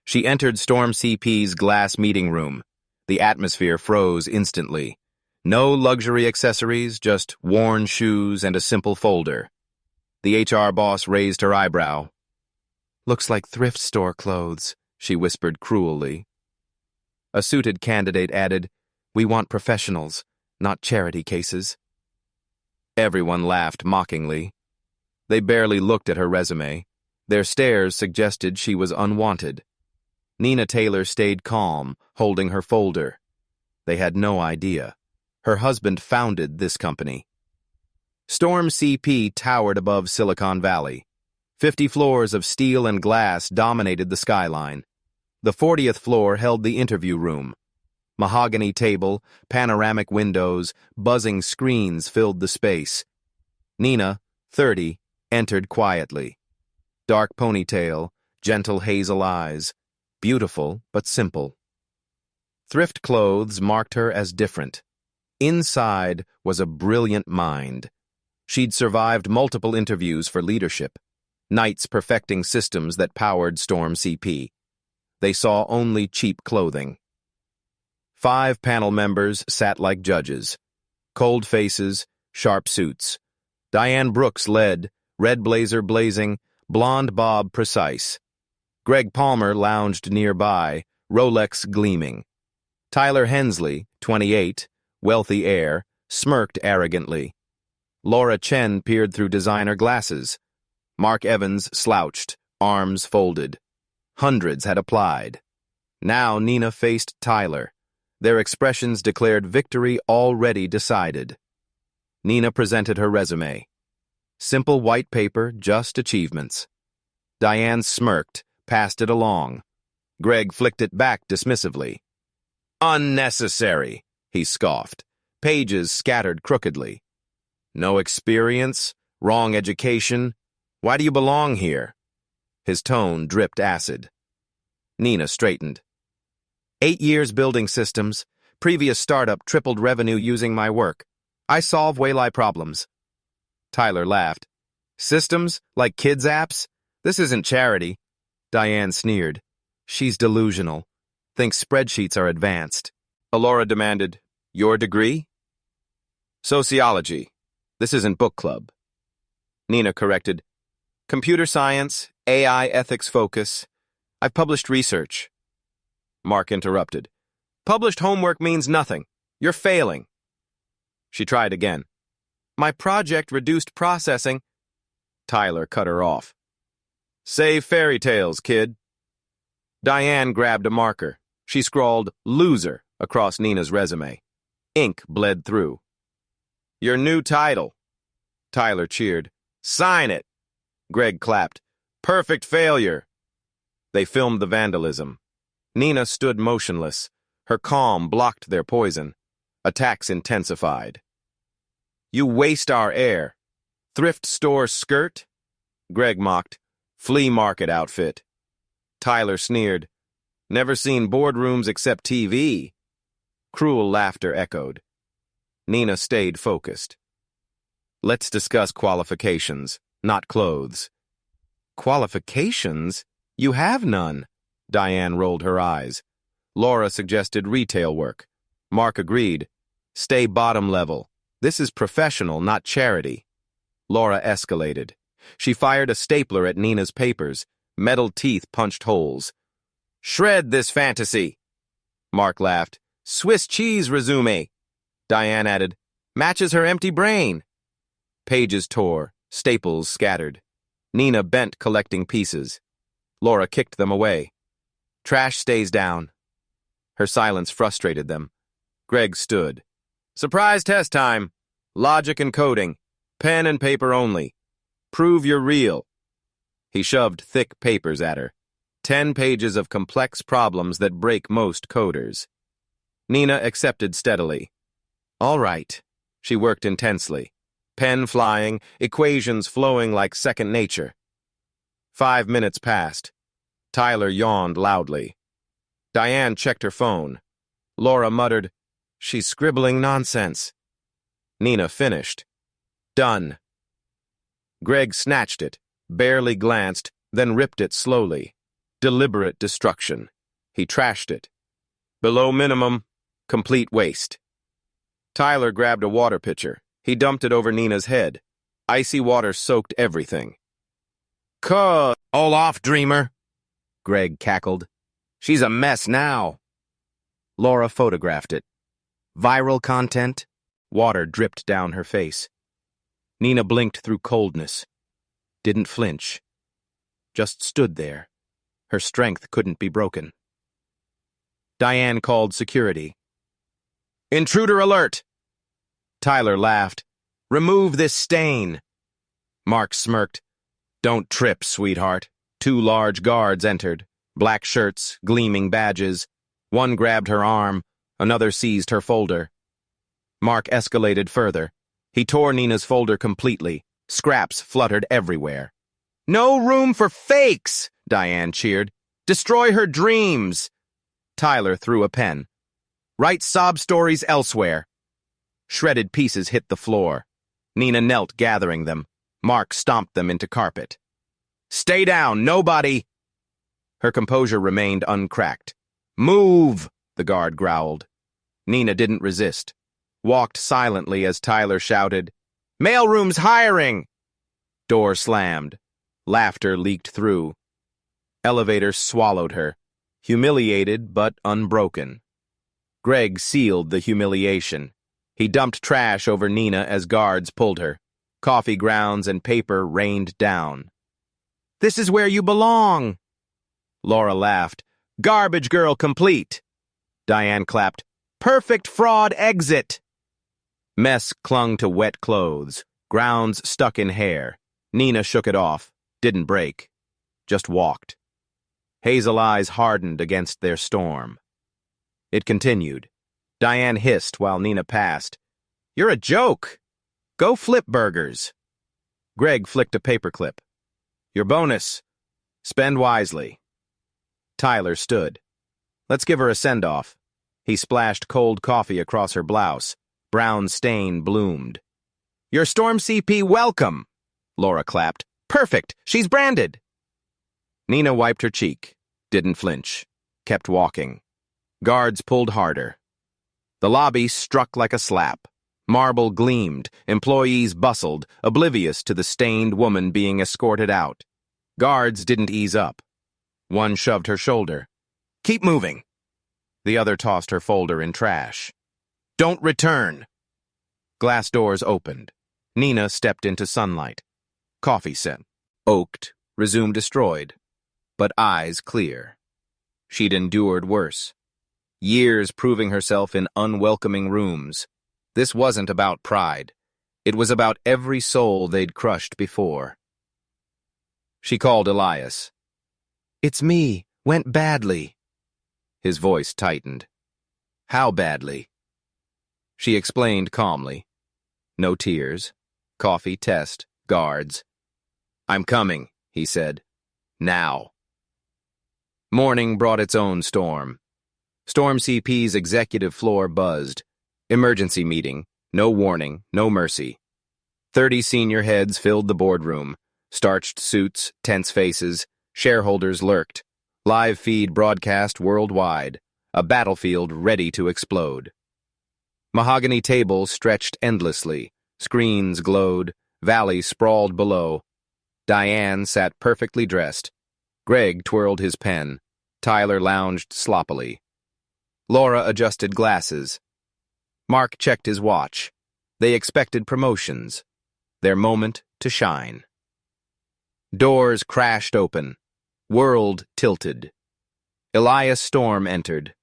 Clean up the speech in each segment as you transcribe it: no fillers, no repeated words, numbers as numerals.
She entered Storm CP's glass meeting room. The atmosphere froze instantly. No luxury accessories, just worn shoes and a simple folder. The HR boss raised her eyebrow. "Looks like thrift store clothes," she whispered cruelly. A suited candidate added, "We want professionals, not charity cases." Everyone laughed mockingly. They barely looked at her resume. Their stares suggested she was unwanted. Nina Taylor stayed calm, holding her folder. They had no idea. Her husband founded this company. Storm CP towered above Silicon Valley. 50 floors of steel and glass dominated the skyline. The 40th floor held the interview room. Mahogany table, panoramic windows, buzzing screens filled the space. Nina, 30, entered quietly. Dark ponytail, gentle hazel eyes, beautiful but simple. Thrift clothes marked her as different. Inside was a brilliant mind. She'd survived multiple interviews for leadership, nights perfecting systems that powered Storm CP. They saw only cheap clothing. 5 panel members sat like judges. Cold faces, sharp suits. Diane Brooks led, red blazer blazing, blonde bob precise. Greg Palmer lounged nearby, Rolex gleaming. Tyler Hensley, 28, wealthy heir, smirked arrogantly. Laura Chen peered through designer glasses. Mark Evans slouched, arms folded. Hundreds had applied. Now Nina faced Tyler. Their expressions declared victory already decided. Nina presented her resume. Simple white paper, just achievements. Diane smirked, passed it along. Greg flicked it back dismissively. "Unnecessary," he scoffed. Pages scattered crookedly. "No experience, wrong education. Why do you belong here?" His tone dripped acid. Nina straightened. 8 years building systems. Previous startup tripled revenue using my work. I solve waylay problems. Tyler laughed. "Systems? Like kids' apps? This isn't charity." Diane sneered. "She's delusional. Thinks spreadsheets are advanced." Alora demanded, "Your degree?" "Sociology. This isn't book club." Nina corrected, "Computer science, AI ethics focus. I've published research." Mark interrupted. "Published homework means nothing. You're failing." She tried again. "My project reduced processing." Tyler cut her off. "Save fairy tales, kid." Diane grabbed a marker. She scrawled "loser" across Nina's resume. Ink bled through. "Your new title." Tyler cheered. "Sign it." Greg clapped. "Perfect failure." They filmed the vandalism. Nina stood motionless. Her calm blocked their poison. Attacks intensified. "You waste our air." "Thrift store skirt?" Greg mocked. "Flea market outfit." Tyler sneered. "Never seen boardrooms except TV." Cruel laughter echoed. Nina stayed focused. "Let's discuss qualifications, not clothes." "Qualifications? You have none." Diane rolled her eyes. Laura suggested retail work. Mark agreed. "Stay bottom level. This is professional, not charity." Laura escalated. She fired a stapler at Nina's papers. Metal teeth punched holes. "Shred this fantasy." Mark laughed. "Swiss cheese resume." Diane added, "Matches her empty brain." Pages tore, staples scattered. Nina bent collecting pieces. Laura kicked them away. "Trash stays down." Her silence frustrated them. Greg stood. "Surprise test time. Logic and coding. Pen and paper only. Prove you're real." He shoved thick papers at her. 10 pages of complex problems that break most coders. Nina accepted steadily. "All right." She worked intensely. Pen flying, equations flowing like second nature. 5 minutes passed. Tyler yawned loudly. Diane checked her phone. Laura muttered, "She's scribbling nonsense." Nina finished. "Done." Greg snatched it, barely glanced, then ripped it slowly. Deliberate destruction. He trashed it. Below minimum, complete waste. Tyler grabbed a water pitcher. He dumped it over Nina's head. Icy water soaked everything. All off, dreamer, Greg cackled. She's a mess now. Laura photographed it. Viral content. Water dripped down her face. Nina blinked through coldness. Didn't flinch. Just stood there. Her strength couldn't be broken. Diane called security. Intruder alert! Tyler laughed. Remove this stain. Mark smirked. Don't trip, sweetheart. 2 large guards entered. Black shirts, gleaming badges. One grabbed her arm. Another seized her folder. Mark escalated further. He tore Nina's folder completely. Scraps fluttered everywhere. No room for fakes, Diane cheered. Destroy her dreams. Tyler threw a pen. Write sob stories elsewhere. Shredded pieces hit the floor. Nina knelt, gathering them. Mark stomped them into carpet. Stay down, nobody! Her composure remained uncracked. Move, the guard growled. Nina didn't resist. Walked silently as Tyler shouted, Mailroom's hiring! Door slammed. Laughter leaked through. Elevator swallowed her, humiliated but unbroken. Greg sealed the humiliation. He dumped trash over Nina as guards pulled her. Coffee grounds and paper rained down. This is where you belong! Laura laughed. Garbage girl complete! Diane clapped. Perfect fraud exit! Mess clung to wet clothes. Grounds stuck in hair. Nina shook it off. Didn't break. Just walked. Hazel eyes hardened against their storm. It continued. Diane hissed while Nina passed. You're a joke! Go flip burgers! Greg flicked a paperclip. Your bonus. Spend wisely. Tyler stood. Let's give her a send-off. He splashed cold coffee across her blouse. Brown stain bloomed. Your Storm CP welcome! Laura clapped. Perfect! She's branded! Nina wiped her cheek. Didn't flinch. Kept walking. Guards pulled harder. The lobby struck like a slap. Marble gleamed. Employees bustled, oblivious to the stained woman being escorted out. Guards didn't ease up. One shoved her shoulder. Keep moving. The other tossed her folder in trash. Don't return. Glass doors opened. Nina stepped into sunlight. Coffee scent. Oaked, resume destroyed. But eyes clear. She'd endured worse. Years proving herself in unwelcoming rooms. This wasn't about pride. It was about every soul they'd crushed before. She called Elias. It's me. Went badly. His voice tightened. How badly? She explained calmly. No tears. Coffee, test, guards. I'm coming, he said. Now. Morning brought its own storm. Storm CP's executive floor buzzed. Emergency meeting. No warning, no mercy. 30 senior heads filled the boardroom. Starched suits, tense faces. Shareholders lurked. Live feed broadcast worldwide. A battlefield ready to explode. Mahogany tables stretched endlessly. Screens glowed. Valley sprawled below. Diane sat perfectly dressed. Greg twirled his pen. Tyler lounged sloppily. Laura adjusted glasses. Mark checked his watch. They expected promotions. Their moment to shine. Doors crashed open. World tilted. Elias Storm entered.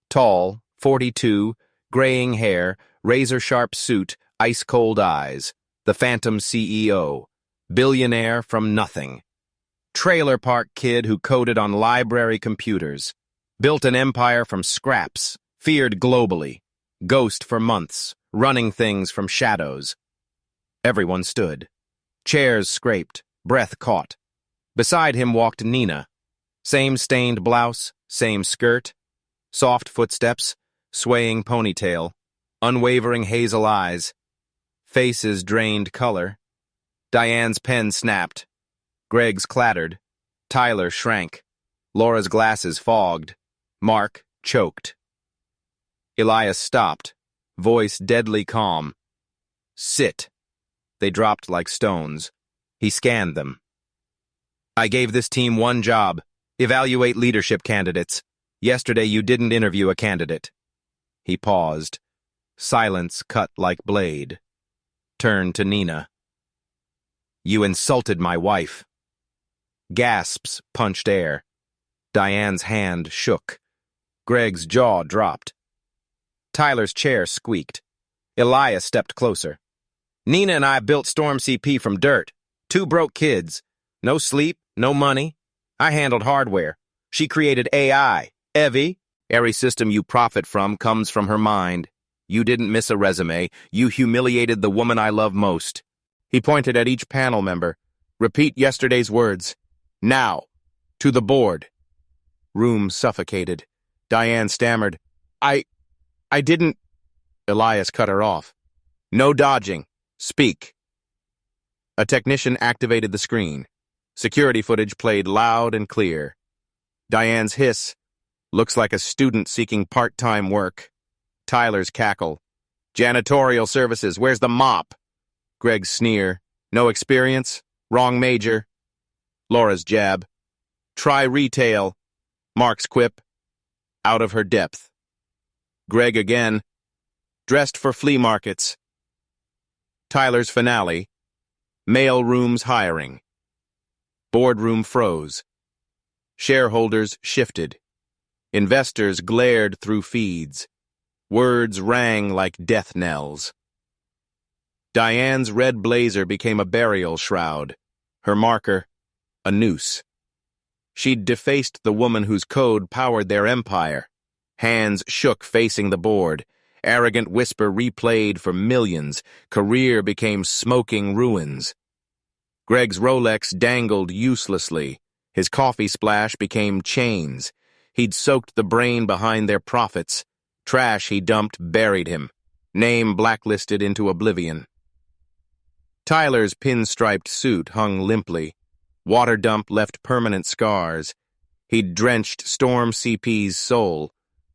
Tall, 42, graying hair, razor-sharp suit, ice-cold eyes. The Phantom CEO. Billionaire from nothing. Trailer park kid who coded on library computers. Built an empire from scraps. Feared globally. Ghost for months. Running things from shadows. Everyone stood. Chairs scraped. Breath caught. Beside him walked Nina. Same stained blouse, same skirt. Soft footsteps, swaying ponytail. Unwavering hazel eyes. Faces drained color. Diane's pen snapped. Greg's clattered. Tyler shrank. Laura's glasses fogged. Mark choked. Elias stopped, voice deadly calm. Sit. They dropped like stones. He scanned them. I gave this team one job: evaluate leadership candidates. Yesterday you didn't interview a candidate. He paused. Silence cut like blade. Turned to Nina. You insulted my wife. Gasps punched air. Diane's hand shook. Greg's jaw dropped. Tyler's chair squeaked. Elias stepped closer. Nina and I built Storm CP from dirt. 2 broke kids. No sleep, no money. I handled hardware. She created AI. Evie, every system you profit from comes from her mind. You didn't miss a resume. You humiliated the woman I love most. He pointed at each panel member. Repeat yesterday's words. Now. To the board. Room suffocated. Diane stammered. I didn't... Elias cut her off. No dodging. Speak. A technician activated the screen. Security footage played loud and clear. Diane's hiss. Looks like a student seeking part-time work. Tyler's cackle. Janitorial services, where's the mop? Greg's sneer. No experience? Wrong major. Laura's jab. Try retail. Mark's quip. Out of her depth. Greg again. Dressed for flea markets. Tyler's finale. Mail rooms hiring. Boardroom froze. Shareholders shifted. Investors glared through feeds. Words rang like death knells. Diane's red blazer became a burial shroud. Her marker, a noose. She'd defaced the woman whose code powered their empire. Hands shook facing the board. Arrogant whisper replayed for millions. Career became smoking ruins. Greg's Rolex dangled uselessly. His coffee splash became chains. He'd soaked the brain behind their profits. Trash he dumped buried him. Name blacklisted into oblivion. Tyler's pinstriped suit hung limply. Water dump left permanent scars. He'd drenched Storm CP's soul.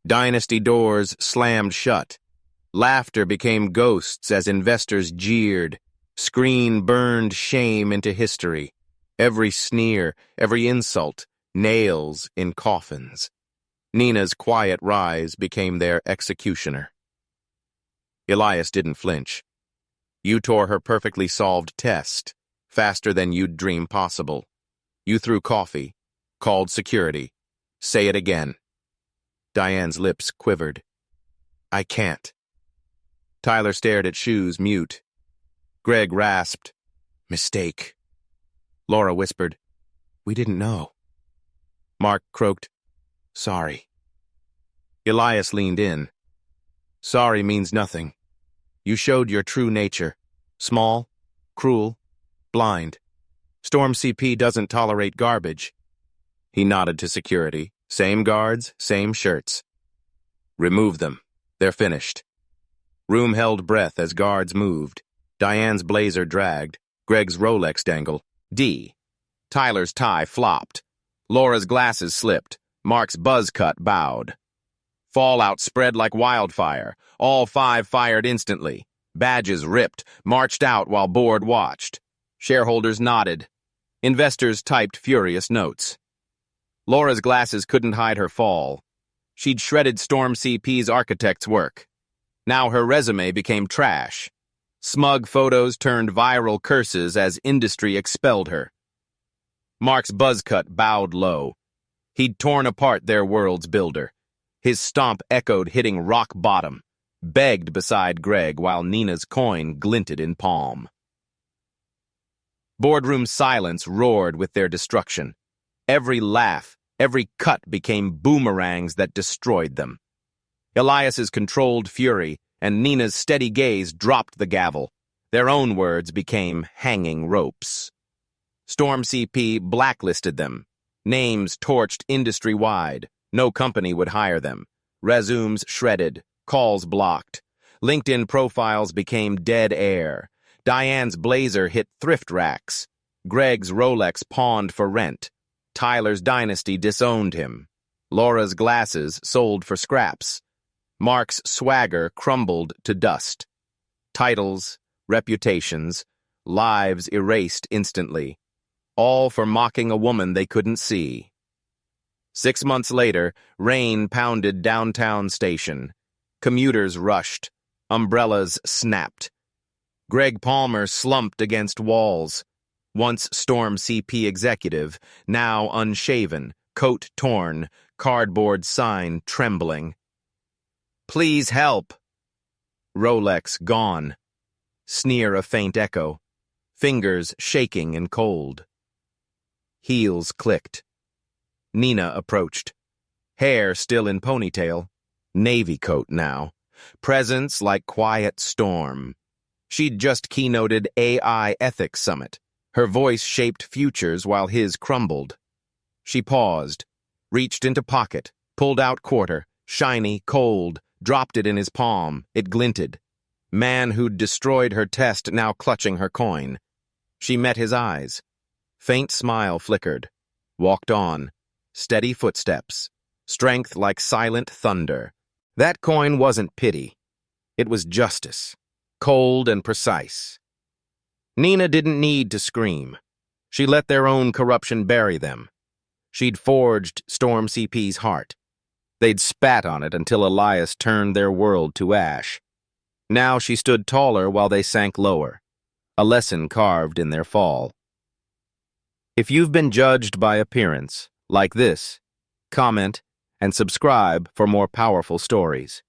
Dynasty doors slammed shut. Laughter became ghosts as investors jeered. Screen burned shame into history. Every sneer, every insult, nails in coffins. Nina's quiet rise became their executioner. Elias didn't flinch. You tore her perfectly solved test, faster than you'd dream possible. You threw coffee, called security. Say it again. Diane's lips quivered. I can't. Tyler stared at shoes, mute. Greg rasped. Mistake. Laura whispered. We didn't know. Mark croaked. Sorry. Elias leaned in. Sorry means nothing. You showed your true nature. Small, cruel, blind. Storm CP doesn't tolerate garbage. He nodded to security. Same guards, same shirts. Remove them. They're finished. Room held breath as guards moved. Diane's blazer dragged. Greg's Rolex dangled. D. Tyler's tie flopped. Laura's glasses slipped. Mark's buzz cut bowed. Fallout spread like wildfire. All 5 fired instantly. Badges ripped, marched out while board watched. Shareholders nodded. Investors typed furious notes. Laura's glasses couldn't hide her fall. She'd shredded Storm CP's architect's work. Now her resume became trash. Smug photos turned viral curses as industry expelled her. Mark's buzz cut bowed low. He'd torn apart their world's builder. His stomp echoed, hitting rock bottom, begged beside Greg while Nina's coin glinted in palm. Boardroom silence roared with their destruction. Every laugh, every cut became boomerangs that destroyed them. Elias's controlled fury and Nina's steady gaze dropped the gavel. Their own words became hanging ropes. Storm CP blacklisted them. Names torched industry-wide. No company would hire them. Resumes shredded. Calls blocked. LinkedIn profiles became dead air. Diane's blazer hit thrift racks. Greg's Rolex pawned for rent. Tyler's dynasty disowned him. Laura's glasses sold for scraps. Mark's swagger crumbled to dust. Titles, reputations, lives erased instantly, all for mocking a woman they couldn't see. 6 months later, rain pounded downtown station. Commuters rushed. Umbrellas snapped. Greg Palmer slumped against walls. Once Storm CP executive, now unshaven, coat torn, cardboard sign trembling. Please help. Rolex gone. Sneer a faint echo. Fingers shaking and cold. Heels clicked. Nina approached. Hair still in ponytail. Navy coat now. Presence like quiet storm. She'd just keynoted AI Ethics Summit. Her voice shaped futures while his crumbled. She paused, reached into pocket, pulled out quarter, shiny, cold, dropped it in his palm. It glinted. Man who'd destroyed her test now clutching her coin. She met his eyes. Faint smile flickered. Walked on. Steady footsteps. Strength like silent thunder. That coin wasn't pity. It was justice. Cold and precise. Nina didn't need to scream. She let their own corruption bury them. She'd forged Storm CP's heart. They'd spat on it until Elias turned their world to ash. Now she stood taller while they sank lower. A lesson carved in their fall. If you've been judged by appearance, like this, comment and subscribe for more powerful stories.